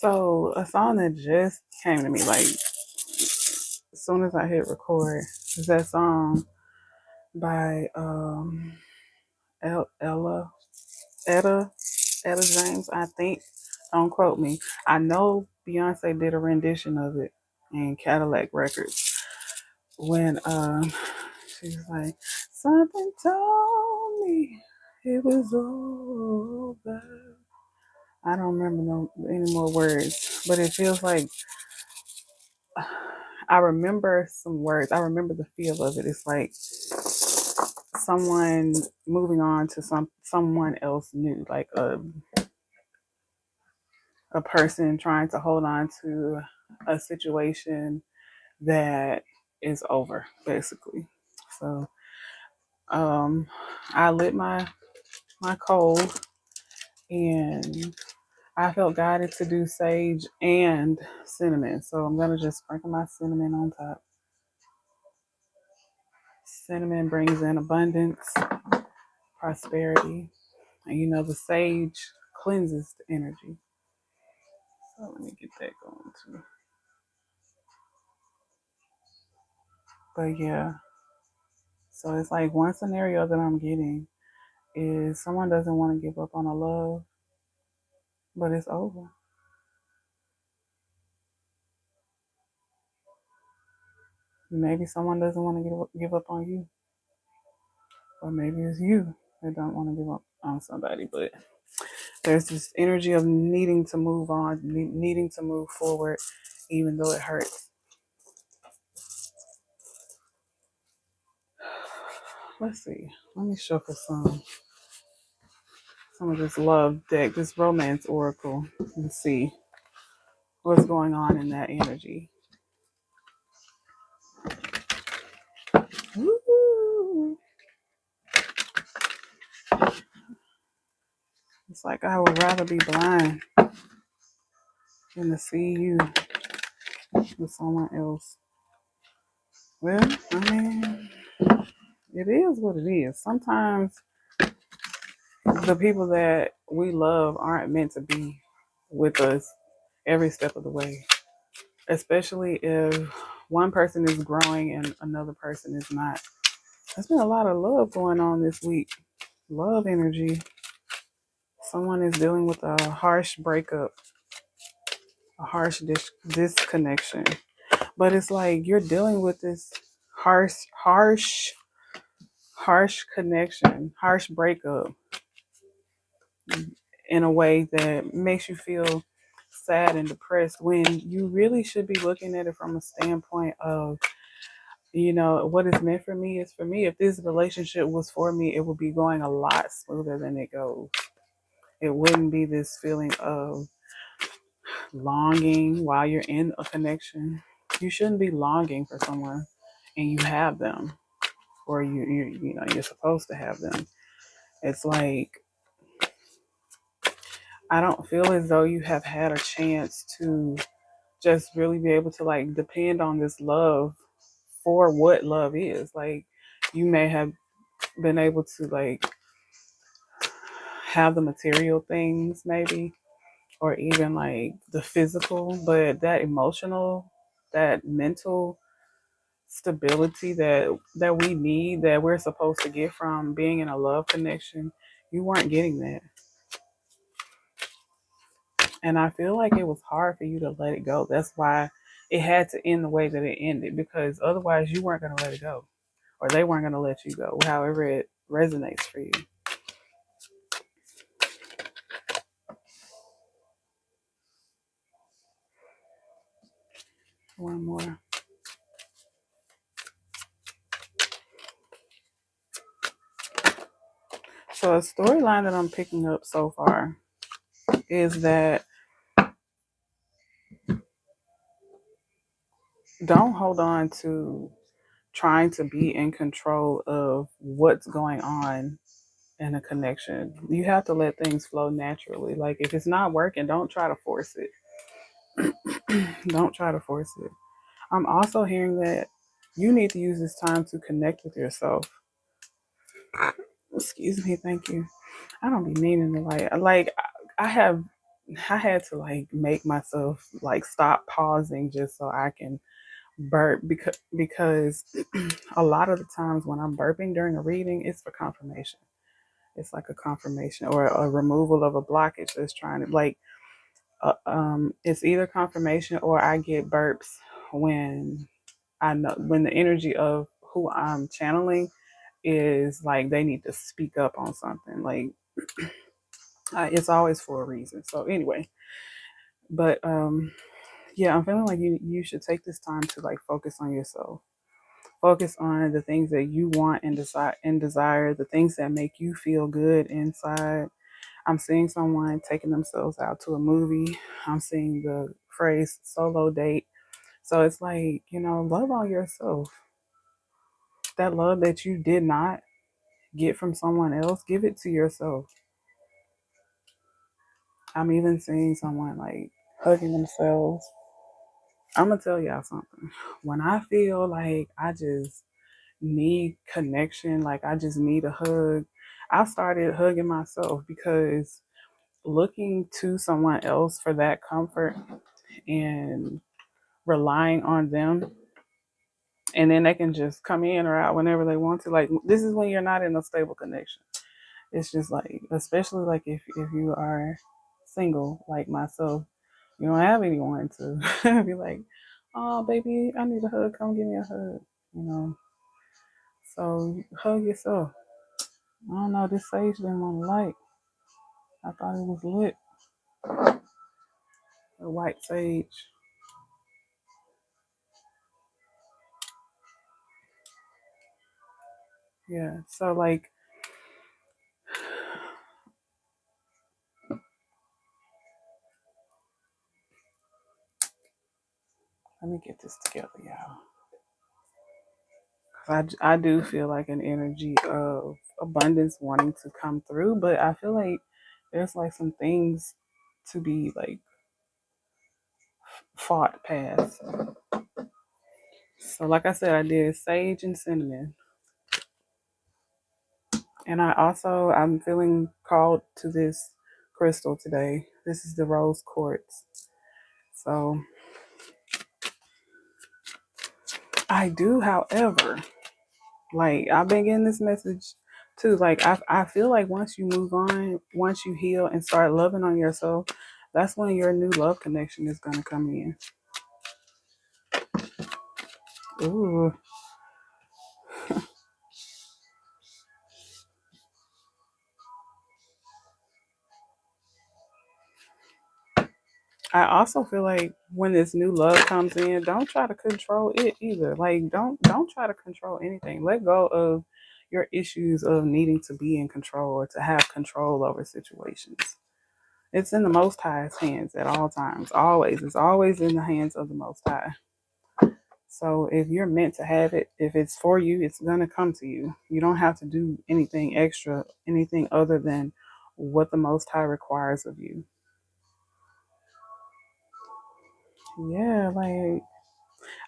So a song that just came to me, like as soon as I hit record, is that song by Ella Etta James, I think. Don't quote me. I know Beyonce did a rendition of it in Cadillac Records when she's like, something told me it was over. I don't remember any more words, but it feels like I remember some words. I remember the feel of it. It's like someone moving on to someone else new, like a person trying to hold on to a situation that is over, basically. So I lit my coal, and I felt guided to do sage and cinnamon. So I'm gonna just sprinkle my cinnamon on top. Cinnamon brings in abundance, prosperity, and the sage cleanses the energy. So let me get that going too. But yeah, so it's like one scenario that I'm getting is someone doesn't want to give up on a love, but it's over. Maybe someone doesn't want to give up on you, or maybe it's you that don't want to give up on somebody. But there's this energy of needing to move on, needing to move forward, even though it hurts. Let's see. Let me shuffle some of this love deck, this romance oracle, and see what's going on in that energy. Woo! It's like I would rather be blind than to see you with someone else. Well, I mean, it is what it is. Sometimes the people that we love aren't meant to be with us every step of the way, especially if one person is growing and another person is not. There's been a lot of love going on this week. Love energy. Someone is dealing with a harsh breakup, a harsh disconnection. But it's like you're dealing with this harsh connection, harsh breakup in a way that makes you feel sad and depressed when you really should be looking at it from a standpoint of, what is meant for me is for me. If this relationship was for me, it would be going a lot smoother than it goes. It wouldn't be this feeling of longing while you're in a connection. You shouldn't be longing for someone and you have them, or you're supposed to have them. It's like I don't feel as though you have had a chance to just really be able to like depend on this love for what love is. Like you may have been able to like have the material things maybe, or even like the physical, but that emotional, that mental stability that we need, that we're supposed to get from being in a love connection, you weren't getting that. And I feel like it was hard for you to let it go. That's why it had to end the way that it ended, because otherwise you weren't going to let it go, or they weren't going to let you go, however it resonates for you. One more. So a storyline that I'm picking up so far is that don't hold on to trying to be in control of what's going on in a connection. You have to let things flow naturally. Like if it's not working, don't try to force it. Don't try to force it. I'm also hearing that you need to use this time to connect with yourself. Excuse me, thank you. I don't be meaning to like I have I had to like make myself like stop pausing just so I can burp, because a lot of the times when I'm burping during a reading, it's for confirmation. It's like a confirmation or a removal of a blockage that's trying to like it's either confirmation or I get burps when I know when the energy of who I'm channeling is like they need to speak up on something. Like it's always for a reason. So anyway, but yeah, I'm feeling like you should take this time to like focus on yourself. Focus on the things that you want and desire, the things that make you feel good inside. I'm seeing someone taking themselves out to a movie. I'm seeing the phrase solo date. So it's like, love on yourself. That love that you did not get from someone else, give it to yourself. I'm even seeing someone like hugging themselves. I'm going to tell y'all something. When I feel like I just need connection, like I just need a hug, I started hugging myself, because looking to someone else for that comfort and relying on them, and then they can just come in or out whenever they want to. Like this is when you're not in a stable connection. It's just like, especially like if you are single like myself, you don't have anyone to be like, oh baby, I need a hug, come give me a hug, you know. So hug yourself. I don't know, this sage didn't want to light. I thought it was lit. The white sage. Yeah. So like, let me get this together, y'all. I do feel like an energy of abundance wanting to come through, but I feel like there's like some things to be like fought past. So like I said, I did sage and cinnamon. And I'm feeling called to this crystal today. This is the rose quartz. So I do, however, like I've been getting this message too. Like I feel like once you move on, once you heal and start loving on yourself, that's when your new love connection is gonna come in. Ooh. I also feel like when this new love comes in, don't try to control it either. Like don't try to control anything. Let go of your issues of needing to be in control or to have control over situations. It's in the Most High's hands at all times. Always. It's always in the hands of the Most High. So if you're meant to have it, if it's for you, it's going to come to you. You don't have to do anything extra, anything other than what the Most High requires of you. Yeah, like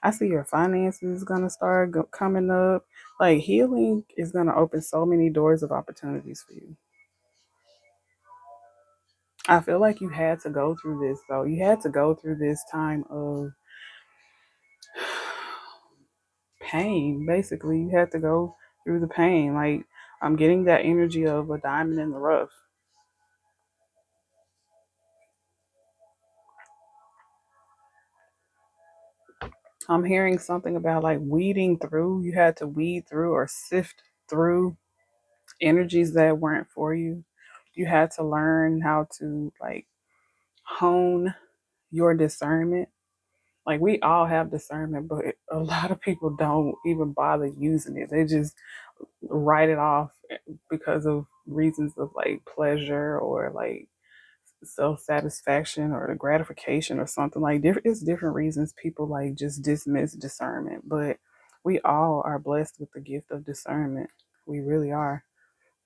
I see your finances going to start coming up. Like healing is going to open so many doors of opportunities for you. I feel like you had to go through this though. You had to go through this time of pain. Basically, you had to go through the pain. Like I'm getting that energy of a diamond in the rough. I'm hearing something about like weeding through. You had to weed through or sift through energies that weren't for you. You had to learn how to like hone your discernment. Like we all have discernment, but a lot of people don't even bother using it. They just write it off because of reasons of like pleasure or like self satisfaction or gratification or something. Like it's different reasons people like just dismiss discernment, but we all are blessed with the gift of discernment. We really are,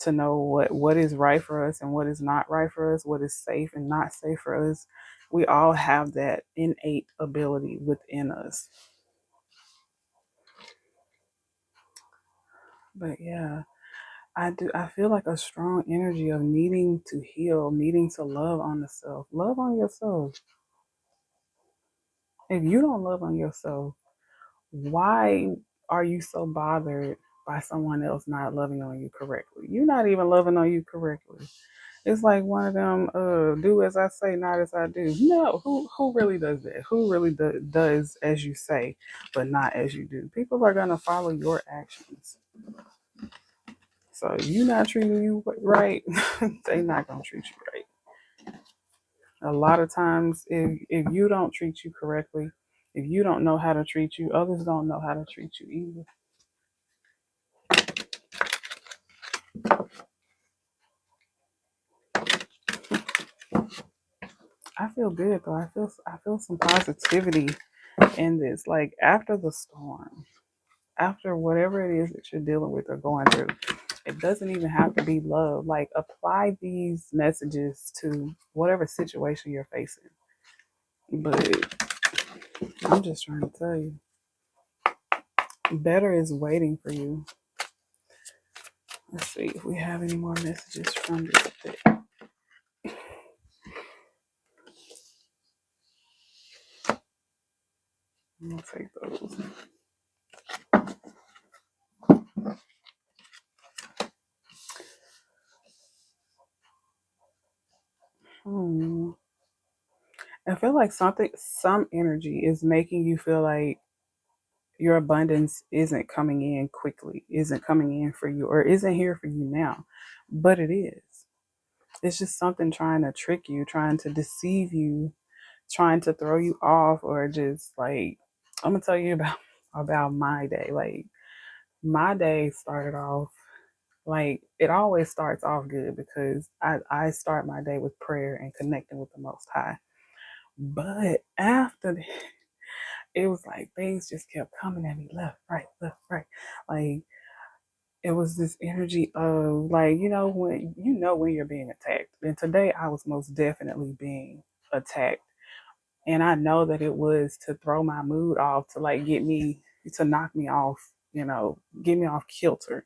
to know what is right for us and what is not right for us, what is safe and not safe for us. We all have that innate ability within us. But yeah, I feel like a strong energy of needing to heal, needing to love on the self. Love on yourself. If you don't love on yourself, why are you so bothered by someone else not loving on you correctly? You're not even loving on you correctly. It's like one of them, do as I say, not as I do. No, who really does that? Who really does as you say, but not as you do? People are gonna follow your actions. So you not treating you right, they not gonna treat you right. A lot of times, if you don't treat you correctly, if you don't know how to treat you, others don't know how to treat you either. I feel good though. I feel some positivity in this. Like after the storm, after whatever it is that you're dealing with or going through, it doesn't even have to be love. Like apply these messages to whatever situation you're facing. But I'm just trying to tell you, better is waiting for you. Let's see if we have any more messages from this bit. I'm gonna take those. Hmm. I feel like some energy is making you feel like your abundance isn't coming in quickly, isn't coming in for you, or isn't here for you now. But it is. It's just something trying to trick you, trying to deceive you, trying to throw you off, or just like I'm gonna tell you about my day. Like my day started off like it always starts off good because I start my day with prayer and connecting with the Most High. But after that, it was like things just kept coming at me left, right, left, right. Like it was this energy of like, when you're being attacked. And today I was most definitely being attacked. And I know that it was to throw my mood off, to like to knock me off, get me off kilter.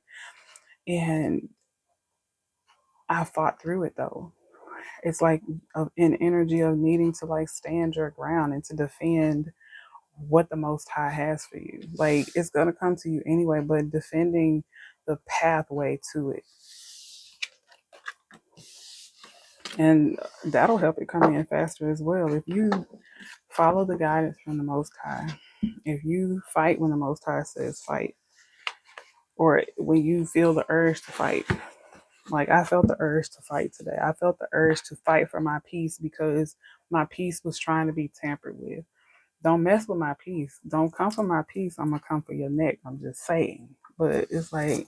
And I fought through it though. It's like an energy of needing to like stand your ground and to defend what the Most High has for you. Like it's gonna come to you anyway, but defending the pathway to it, and that'll help it come in faster as well. If you follow the guidance from the Most High, if you fight when the Most High says fight, or when you feel the urge to fight. Like I felt the urge to fight today. I felt the urge to fight for my peace because my peace was trying to be tampered with. Don't mess with my peace. Don't come for my peace. I'm gonna come for your neck. I'm just saying. But it's like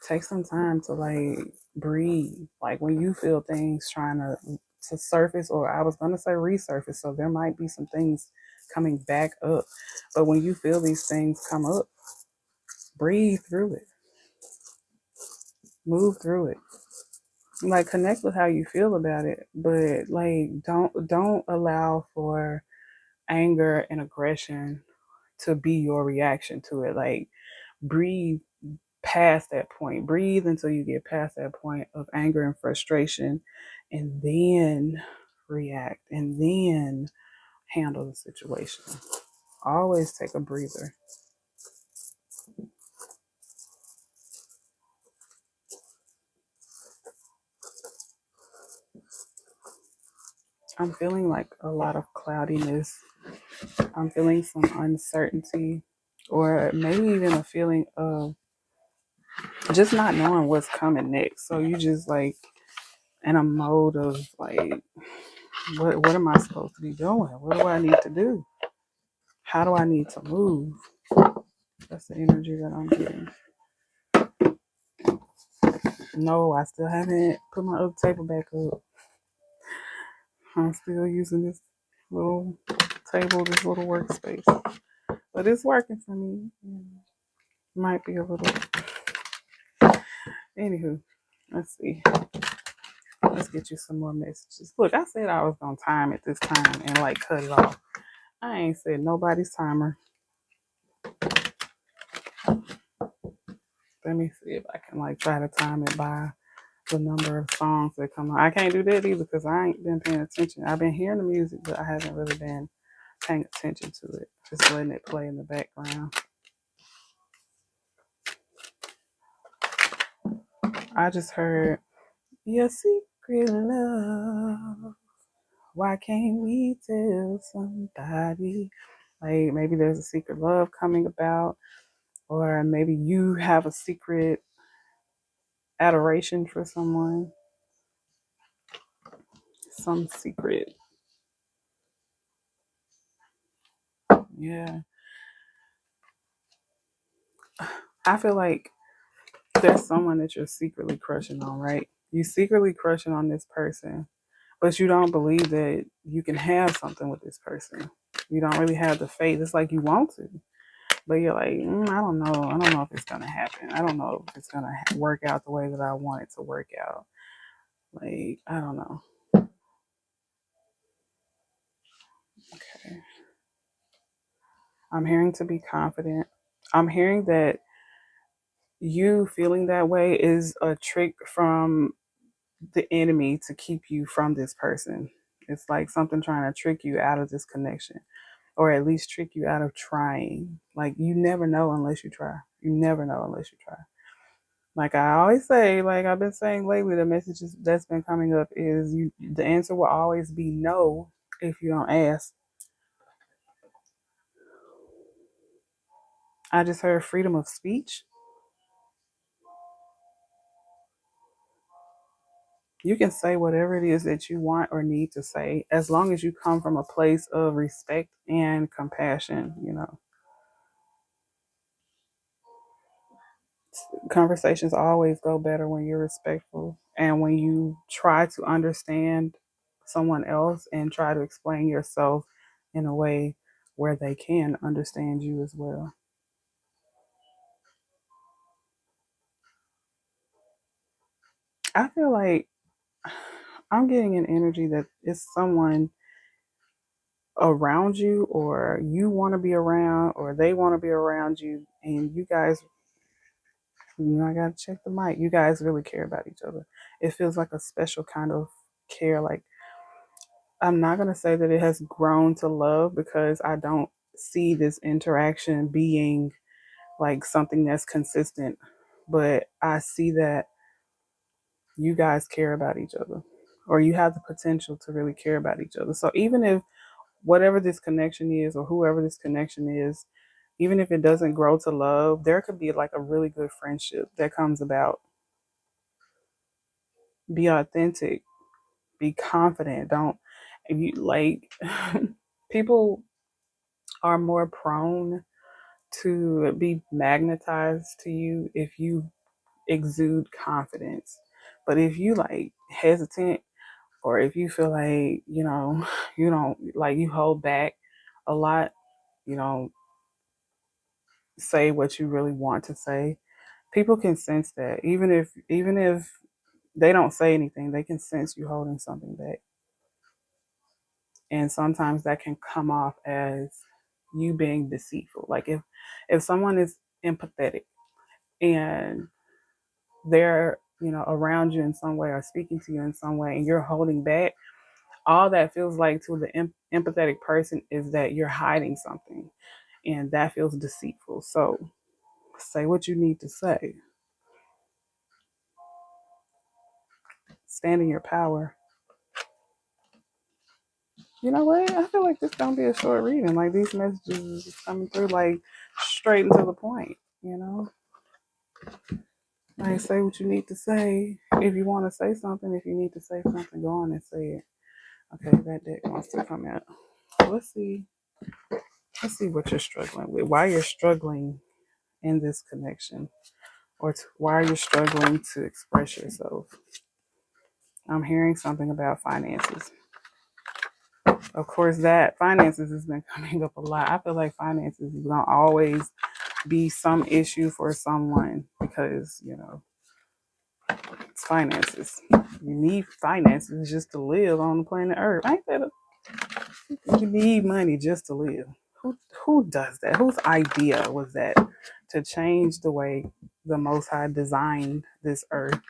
take some time to like breathe. Like when you feel things trying to surface, or I was gonna say resurface, so there might be some things coming back up. But when you feel these things come up, breathe through it. Move through it. Like connect with how you feel about it, but like don't allow for anger and aggression to be your reaction to it. Like breathe past that point. Breathe until you get past that point of anger and frustration, and then react, and then handle the situation. Always take a breather. I'm feeling like a lot of cloudiness. I'm feeling some uncertainty, or maybe even a feeling of just not knowing what's coming next. So you just like in a mode of like, what am I supposed to be doing? What do I need to do? How do I need to move? That's the energy that I'm getting. No, I still haven't put my other table back up. I'm still using this little table, this little workspace. But it's working for me. Might be a little. Anywho, let's see. Let's get you some more messages. Look, I said I was going to time it this time and like cut it off. I ain't said nobody's timer. Let me see if I can like try to time it by the number of songs that come on. I can't do that either because I ain't been paying attention. I've been hearing the music, but I haven't really been paying attention to it. Just letting it play in the background. I just heard your secret love. Why can't we tell somebody? Like maybe there's a secret love coming about, or maybe you have a secret adoration for someone, some secret. Yeah. I feel like there's someone that you're secretly crushing on, right? You secretly crushing on this person, but you don't believe that you can have something with this person. You don't really have the faith. It's like you want to, but you're like, I don't know. I don't know if it's going to happen. I don't know if it's going to work out the way that I want it to work out. Like, I don't know. Okay. I'm hearing to be confident. I'm hearing that you feeling that way is a trick from the enemy to keep you from this person. It's like something trying to trick you out of this connection, or at least trick you out of trying. Like you never know unless you try. You never know unless you try. Like I always say, like I've been saying lately, the messages that's been coming up is the answer will always be no if you don't ask. I just heard freedom of speech. You can say whatever it is that you want or need to say, as long as you come from a place of respect and compassion, Conversations always go better when you're respectful and when you try to understand someone else and try to explain yourself in a way where they can understand you as well. I feel like I'm getting an energy that it's someone around you, or you want to be around, or they want to be around you, and you guys, I gotta check the mic. You guys really care about each other. It feels like a special kind of care. Like I'm not gonna say that it has grown to love because I don't see this interaction being like something that's consistent, but I see that you guys care about each other, or you have the potential to really care about each other. So even if whatever this connection is, or whoever this connection is, even if it doesn't grow to love, there could be like a really good friendship that comes about. Be authentic, be confident. Don't, if you like, people are more prone to be magnetized to you if you exude confidence. But if you like hesitant, or if you feel like, you don't like, you hold back a lot, you don't say what you really want to say, people can sense that. Even if they don't say anything, they can sense you holding something back. And sometimes that can come off as you being deceitful. Like if someone is empathetic and they're around you in some way or speaking to you in some way and you're holding back, all that feels like to the empathetic person is that you're hiding something, and that feels deceitful. So say what you need to say. Stand in your power. You know what? I feel like this gonna be a short reading. Like these messages is just coming through like straight and to the point. Like say what you need to say. If you want to say something, if you need to say something, go on and say it. Okay, that deck wants to come out. Let's see. Let's see what you're struggling with. Why you're struggling in this connection, or why you're struggling to express yourself. I'm hearing something about finances. Of course, that finances has been coming up a lot. I feel like finances is gonna always be some issue for someone because it's finances. You need finances just to live on the planet Earth. Ain't that you need money just to live? Who does that? Whose idea was that to change the way the Most High designed this earth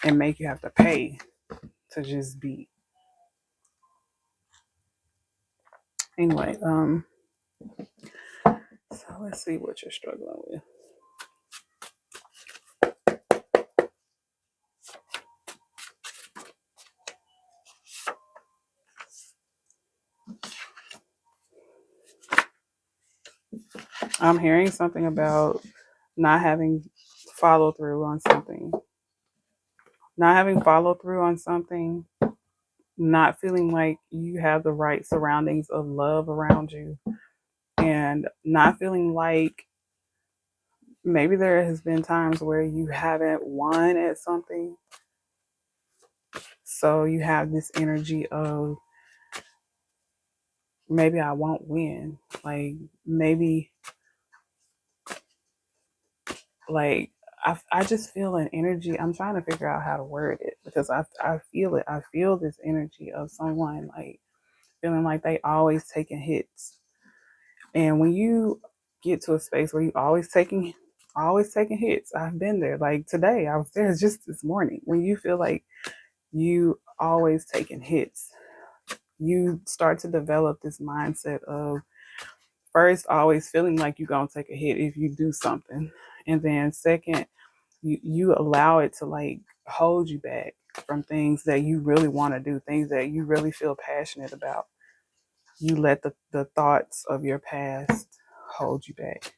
and make you have to pay to just be. Anyway, so let's see what you're struggling with. I'm hearing something about not having follow through on something. Not having follow through on something, not feeling like you have the right surroundings of love around you, and not feeling like maybe there has been times where you haven't won at something. So you have this energy of maybe I won't win. Like maybe like I just feel an energy. I'm trying to figure out how to word it because I feel it. I feel this energy of someone like feeling like they always taking hits. And when you get to a space where you always taking hits, I've been there. Like today, I was there just this morning. When you feel like you always taking hits, you start to develop this mindset of first always feeling like you're gonna take a hit if you do something. And then second, you allow it to like hold you back from things that you really want to do, things that you really feel passionate about. You let the thoughts of your past hold you back.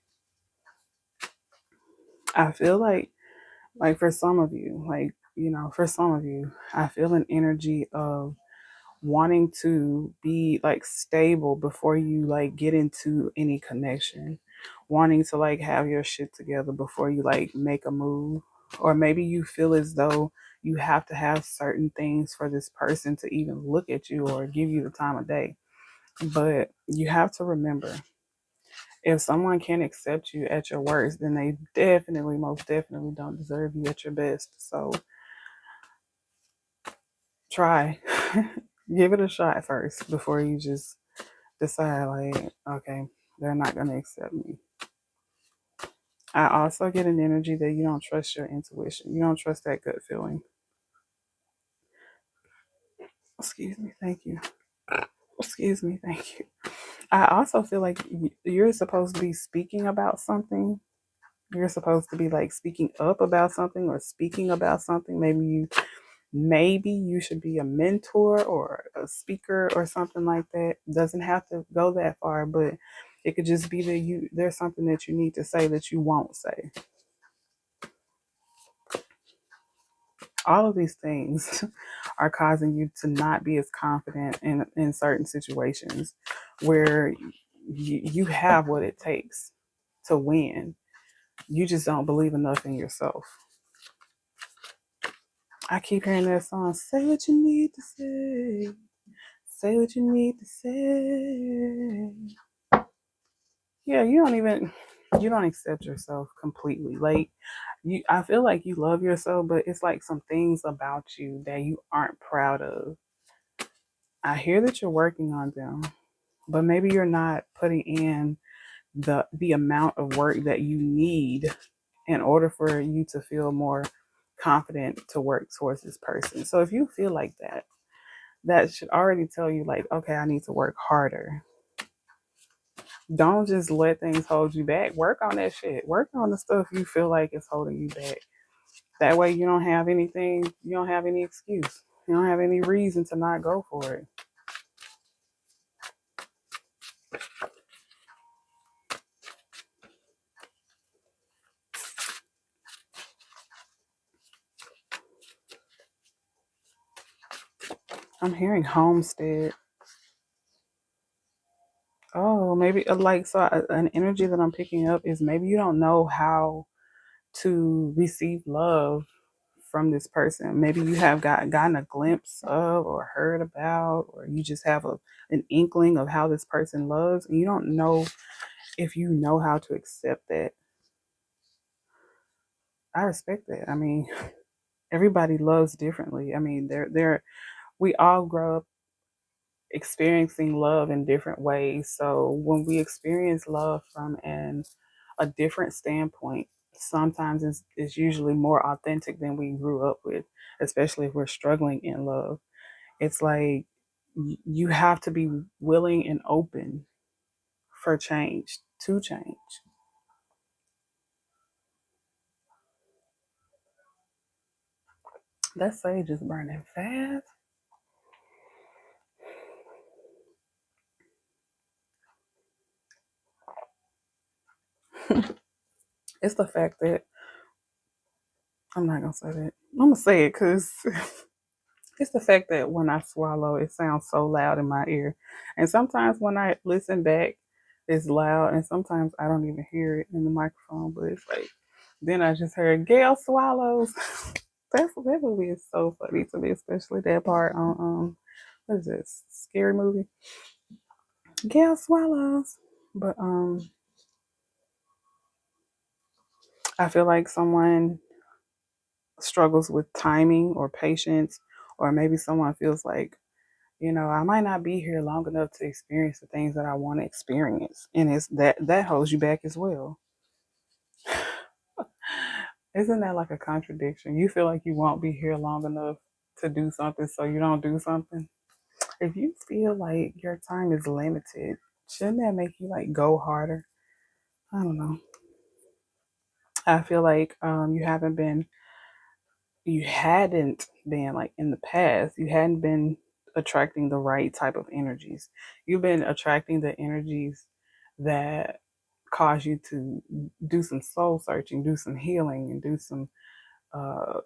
I feel like for some of you, like, for some of you, I feel an energy of wanting to be like stable before you like get into any connection, wanting to like have your shit together before you like make a move. Or maybe you feel as though you have to have certain things for this person to even look at you or give you the time of day. But you have to remember, if someone can't accept you at your worst, then they definitely, most definitely don't deserve you at your best. So try, give it a shot first before you just decide, like, okay, they're not going to accept me. I also get an energy that you don't trust your intuition. You don't trust that gut feeling. Excuse me. Thank you. Excuse me. Thank you. I also feel like you're supposed to be speaking about something. You're supposed to be like speaking up about something or speaking about something. Maybe you should be a mentor or a speaker or something like that. Doesn't have to go that far, but it could just be that there's something that you need to say that you won't say. All of these things are causing you to not be as confident in certain situations where you have what it takes to win. You just don't believe enough in yourself. I keep hearing that song, say what you need to say. Say what you need to say. Yeah, you don't accept yourself completely. Like I feel like you love yourself, but it's like some things about you that you aren't proud of. I hear that you're working on them, but maybe you're not putting in the amount of work that you need in order for you to feel more confident to work towards this person. So if you feel like that should already tell you like, okay, I need to work harder. Don't just let things hold you back. Work on that shit. Work on the stuff you feel like is holding you back. That way you don't have anything, you don't have any excuse. You don't have any reason to not go for it. I'm hearing homestead. Oh, maybe an energy that I'm picking up is maybe you don't know how to receive love from this person. Maybe you have gotten a glimpse of or heard about, or you just have an inkling of how this person loves, and you don't know if you know how to accept that. I respect that. I mean, everybody loves differently. I mean, we all grow up experiencing love in different ways. So when we experience love from an a different standpoint sometimes is usually more authentic than we grew up with, especially if we're struggling in love. It's like you have to be willing and open for change, to change. That sage is burning fast. It's the fact that I'm not gonna say that. I'm gonna say it because it's the fact that when I swallow, it sounds so loud in my ear, and sometimes when I listen back, it's loud, and sometimes I don't even hear it in the microphone. But it's like then I just heard Gail swallows. That movie is so funny to me, especially that part on what is this scary movie? Gail swallows. But I feel like someone struggles with timing or patience, or maybe someone feels like, I might not be here long enough to experience the things that I want to experience. And it's that holds you back as well. Isn't that like a contradiction? You feel like you won't be here long enough to do something, so you don't do something. If you feel like your time is limited, shouldn't that make you like go harder? I don't know. I feel like you hadn't been like in the past, you hadn't been attracting the right type of energies. You've been attracting the energies that cause you to do some soul searching, do some healing, and do some uh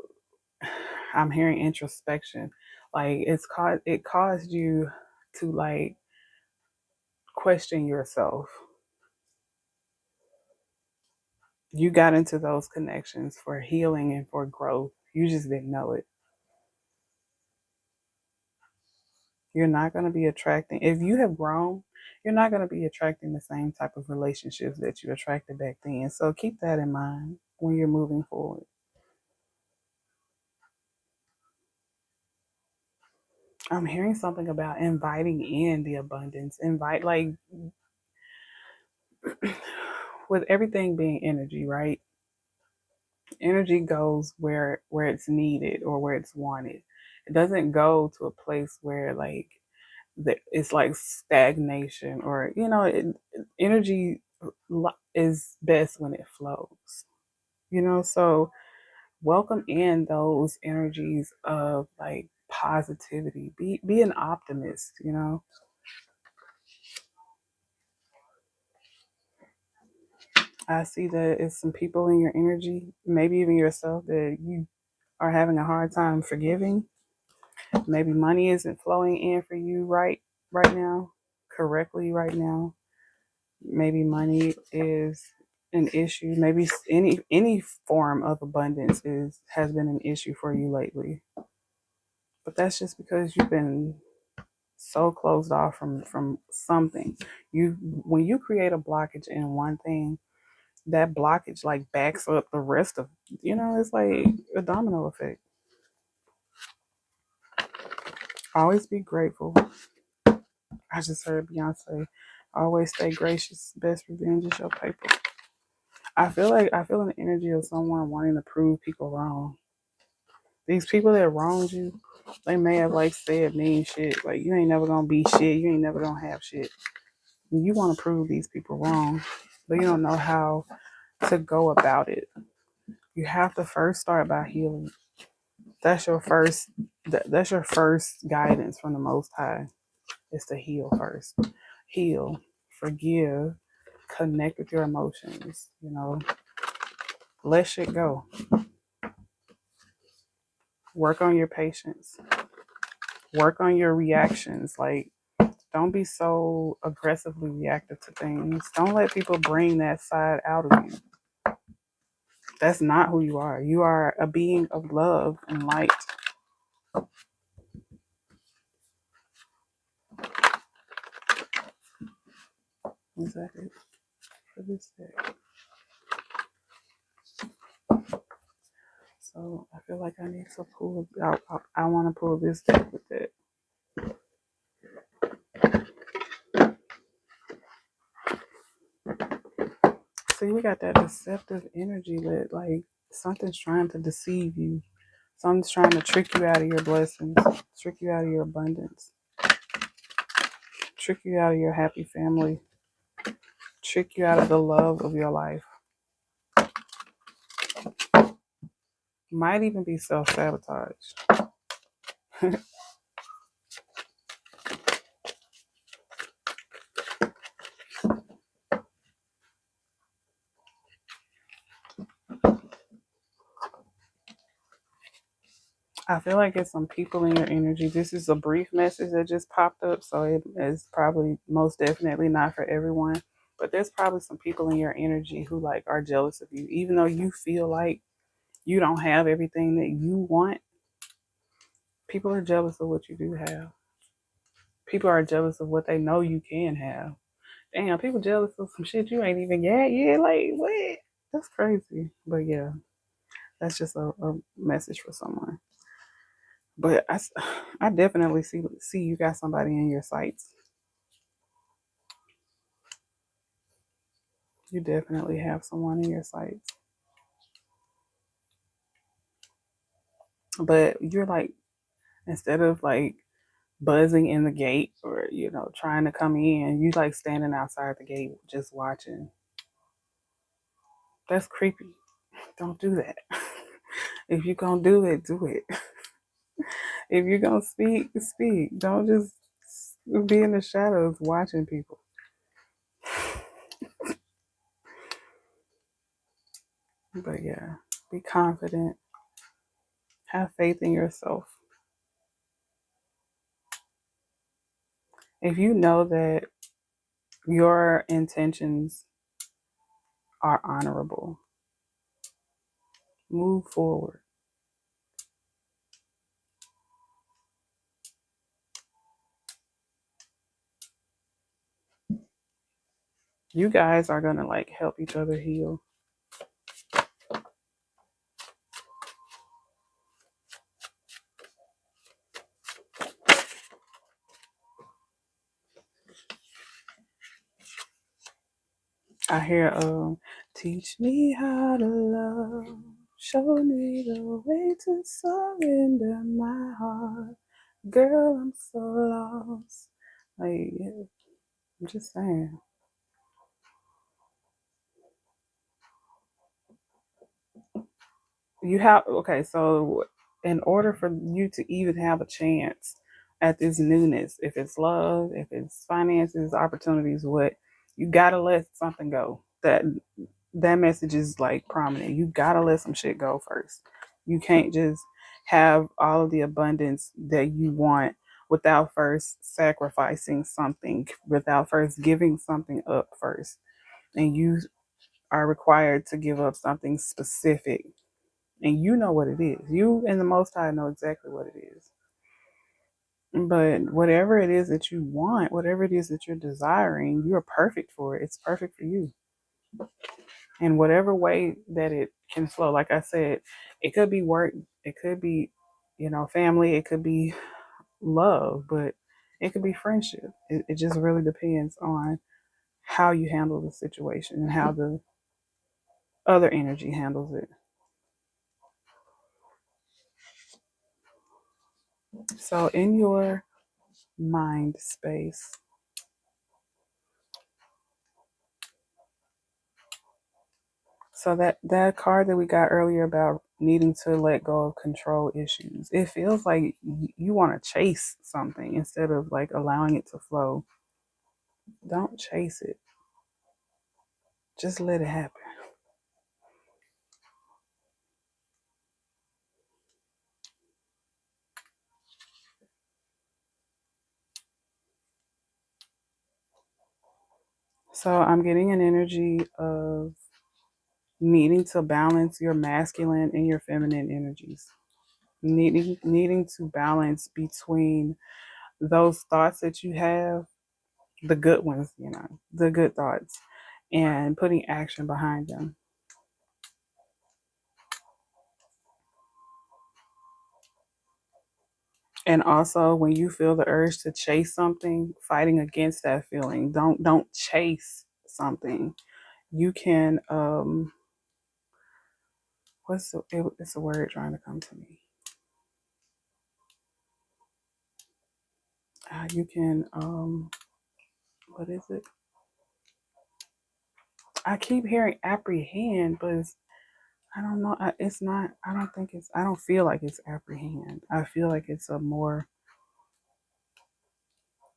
I'm hearing introspection. Like it caused you to like question yourself. You got into those connections for healing and for growth. You just didn't know it. You're not going to be attracting, if you have grown, you're not going to be attracting the same type of relationships that you attracted back then. So keep that in mind when you're moving forward. I'm hearing something about inviting in the abundance. Like, with everything being energy, right? Energy goes where it's needed or where it's wanted. It doesn't go to a place where like it's like stagnation, or energy is best when it flows. So welcome in those energies of like positivity. Be an optimist. I see that it's some people in your energy, maybe even yourself, that you are having a hard time forgiving. Maybe money isn't flowing in for you right now, correctly right now. Maybe money is an issue. Maybe any form of abundance has been an issue for you lately. But that's just because you've been so closed off from something. When you create a blockage in one thing, that blockage like backs up the rest of, it's like a domino effect. Always be grateful. I just heard Beyonce, always stay gracious. Best revenge is your paper. I feel an energy of someone wanting to prove people wrong. These people that wronged you, they may have like said mean shit. Like, you ain't never gonna be shit. You ain't never gonna have shit. You want to prove these people wrong, but you don't know how to go about it. You have to first start by healing. That's your first. That's your first guidance from the Most High. Is to heal first. Heal, forgive, connect with your emotions. Let shit go. Work on your patience. Work on your reactions. Like, don't be so aggressively reactive to things. Don't let people bring that side out of you. That's not who you are. You are a being of love and light. Exactly. For this day. So I feel like I need to pull. I want to pull this deck with it. See, we got that deceptive energy that, like, something's trying to deceive you. Something's trying to trick you out of your blessings, trick you out of your abundance, trick you out of your happy family, trick you out of the love of your life. Might even be self-sabotage. I feel like it's some people in your energy. This is a brief message that just popped up, so it is probably most definitely not for everyone. But there's probably some people in your energy who, like, are jealous of you, even though you feel like you don't have everything that you want. People are jealous of what you do have. People are jealous of what they know you can have. Damn, people jealous of some shit you ain't even got yet. Like, what? That's crazy. But yeah, that's just a message for someone. But I definitely see you got somebody in your sights. You definitely have someone in your sights. But you're like, instead of like buzzing in the gate or, trying to come in, you like standing outside the gate just watching. That's creepy. Don't do that. If you're going to do it, do it. If you're going to speak, speak. Don't just be in the shadows watching people. But yeah, be confident. Have faith in yourself. If you know that your intentions are honorable, move forward. You guys are going to like help each other heal. I hear, teach me how to love, show me the way to surrender my heart. Girl, I'm so lost. Like, yeah, I'm just saying. So in order for you to even have a chance at this newness, if it's love, if it's finances, opportunities, you gotta let something go. That message is like prominent. You gotta let some shit go first. You can't just have all of the abundance that you want without first sacrificing something, without first giving something up first. And you are required to give up something specific. And you know what it is. You and the Most High know exactly what it is. But whatever it is that you want, whatever it is that you're desiring, you're perfect for it. It's perfect for you. In whatever way that it can flow. Like I said, it could be work, it could be, family, it could be love, but it could be friendship. It just really depends on how you handle the situation and how the other energy handles it. So in your mind space, so that card that we got earlier about needing to let go of control issues, it feels like you want to chase something instead of like allowing it to flow. Don't chase it. Just let it happen. So I'm getting an energy of needing to balance your masculine and your feminine energies. Needing to balance between those thoughts that you have, the good ones, the good thoughts, and putting action behind them. And also when you feel the urge to chase something, fighting against that feeling. Don't chase something. you can it's a word trying to come to me. You can what is it? I keep hearing apprehend, but I don't know. It's not. I don't think it's. I don't feel like it's apprehend. I feel like it's a more.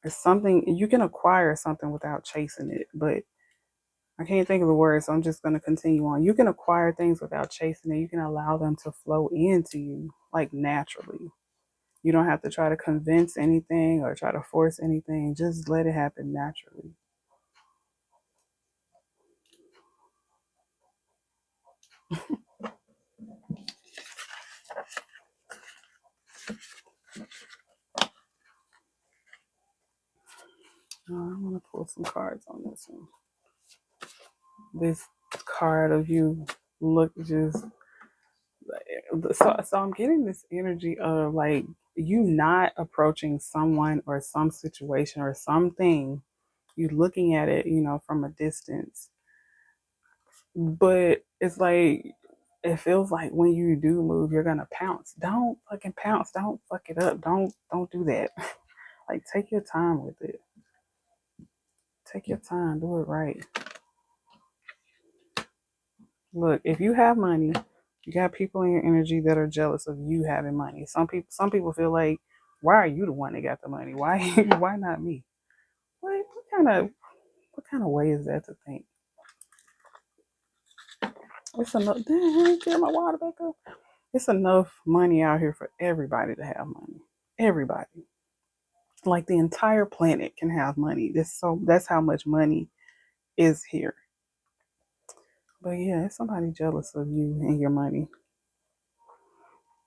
It's something you can acquire something without chasing it, but I can't think of the word, so I'm just going to continue on. You can acquire things without chasing it. You can allow them to flow into you like naturally. You don't have to try to convince anything or try to force anything. Just let it happen naturally. I'm going to pull some cards on this one. This card of you look just so I'm getting this energy of like you not approaching someone or some situation or something, you looking at it, from a distance, but it's like it feels like when you do move you're gonna pounce. Don't fucking pounce. Don't fuck it up. Don't do that. Like, take your time with it. Take your time. Do it right. Look, if you have money, you got people in your energy that are jealous of you having money. Some people feel like, why are you the one that got the money? Why why not me? What kind of way is that to think? It's enough. Damn, get my water back up. It's enough money out here for everybody to have money. Everybody, like the entire planet, can have money. That's how much money is here. But yeah, it's somebody jealous of you and your money.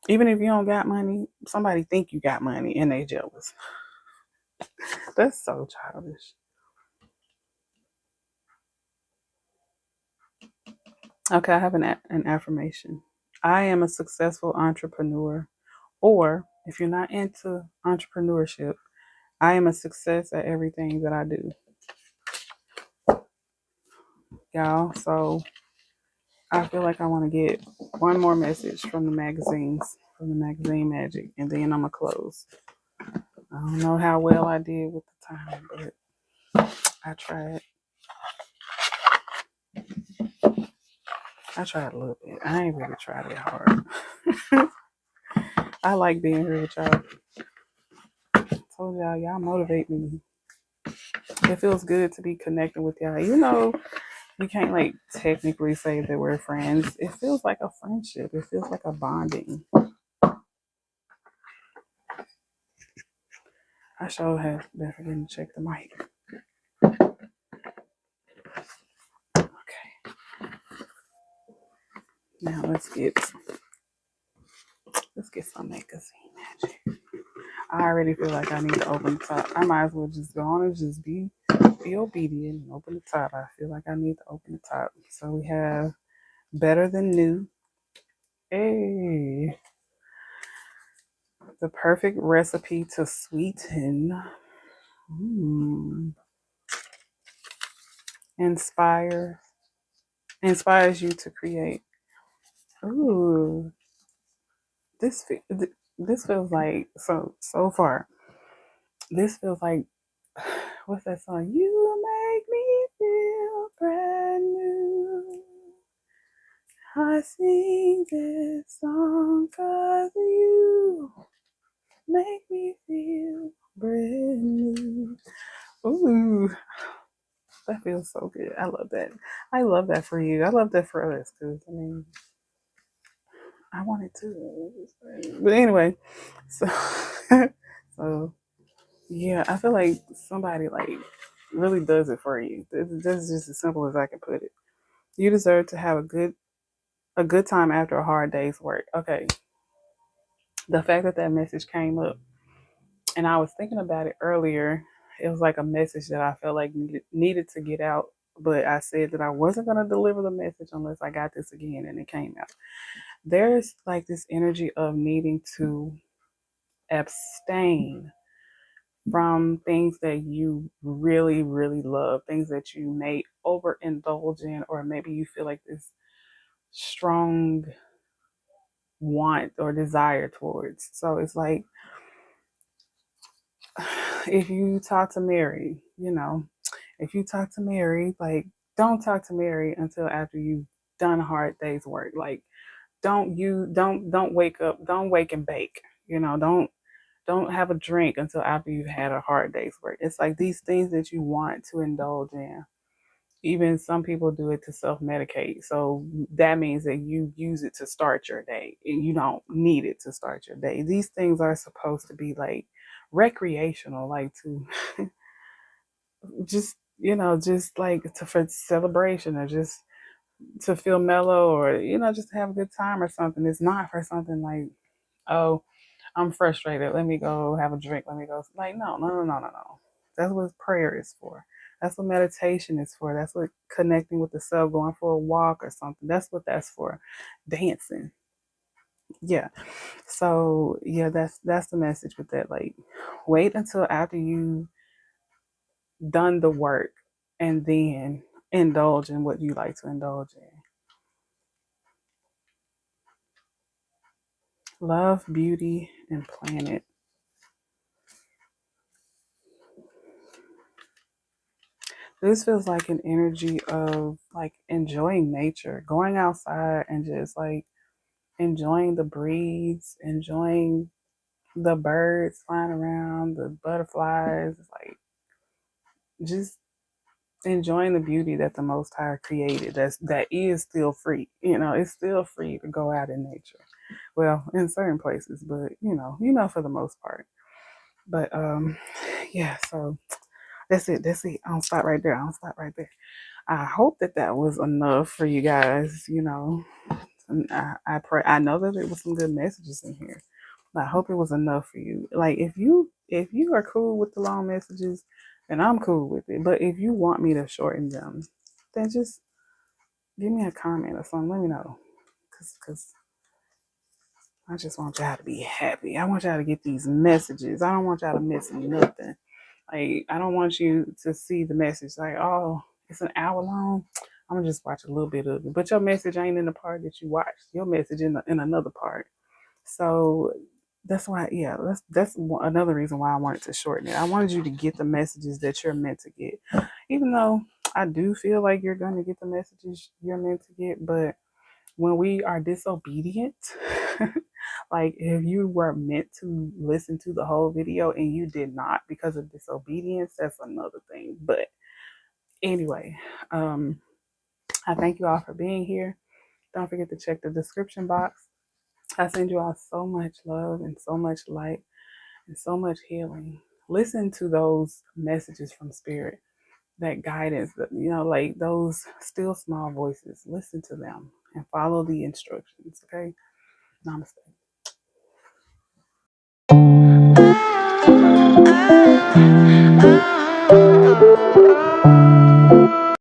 Even if you don't got money, somebody think you got money and they jealous. That's so childish. Okay, I have an affirmation. I am a successful entrepreneur. Or if you're not into entrepreneurship, I am a success at everything that I do. Y'all, so I feel like I want to get one more message from the magazines, from the magazine magic, and then I'm going to close. I don't know how well I did with the time, but I tried. I tried a little bit. I ain't really tried it hard. I like being here with y'all. I told y'all motivate me. It feels good to be connecting with y'all. You can't like technically say that we're friends. It feels like a friendship. It feels like a bonding. I sure have been forgetting to check the mic. Okay. Now let's get some magazine magic. I already feel like I need to open the top. I might as well just go on and just be obedient and open the top. I feel like I need to open the top. So we have Better Than New. Hey. The perfect recipe to sweeten. Inspires you to create. Ooh, this feels like so far. This feels like what's that song? You make me feel brand new. I sing this song 'cause you make me feel brand new. Ooh, that feels so good. I love that. I love that for you. I love that for us because I wanted to. But anyway, so so yeah, I feel like somebody like really does it for you. This is just as simple as I can put it. You deserve to have a good time after a hard day's work. Okay. The fact that message came up and I was thinking about it earlier, it was like a message that I felt like needed to get out, but I said that I wasn't going to deliver the message unless I got this again and it came out. There's like this energy of needing to abstain from things that you really, really love, things that you may overindulge in, or maybe you feel like this strong want or desire towards. So it's like, if you talk to Mary, if you talk to Mary, like, don't talk to Mary until after you've done a hard day's work. Like, don't wake up, don't wake and bake. Don't have a drink until after you've had a hard day's work. It's like these things that you want to indulge in. Even some people do it to self-medicate. So that means that you use it to start your day and you don't need it to start your day. These things are supposed to be like recreational, like to just, just like for celebration, or just to feel mellow, or, just to have a good time or something. It's not for something like, oh, I'm frustrated, let me go have a drink, let me go. Like, no, no, no, no, no, no. That's what prayer is for. That's what meditation is for. That's what connecting with the self, going for a walk or something. That's what that's for. Dancing. Yeah. So yeah, that's the message with that. Like, wait until after you done the work and then indulge in what you like to indulge in. Love, beauty, and planet. This feels like an energy of like enjoying nature, going outside and just like enjoying the breeze, enjoying the birds flying around, the butterflies, like just enjoying the beauty that the Most High created. That is still free. It's still free to go out in nature. Well, in certain places, but for the most part. But yeah. So that's it. That's it. I'll stop right there. I hope that was enough for you guys. And I pray. I know that there was some good messages in here. I hope it was enough for you. Like, if you are cool with the long messages, then I'm cool with it. But if you want me to shorten them, then just give me a comment or something. Let me know, cause I just want y'all to be happy. I want y'all to get these messages. I don't want y'all to miss nothing. Like, I don't want you to see the message like, oh, it's an hour long. I'm gonna just watch a little bit of it. But your message ain't in the part that you watched. Your message in another part. So that's why, yeah, that's another reason why I wanted to shorten it. I wanted you to get the messages that you're meant to get, even though I do feel like you're going to get the messages you're meant to get. But when we are disobedient, like if you were meant to listen to the whole video and you did not because of disobedience, that's another thing. But anyway, I thank you all for being here. Don't forget to check the description box. I send you all so much love and so much light and so much healing. Listen to those messages from Spirit, that guidance, like those still small voices. Listen to them and follow the instructions. Okay. Namaste.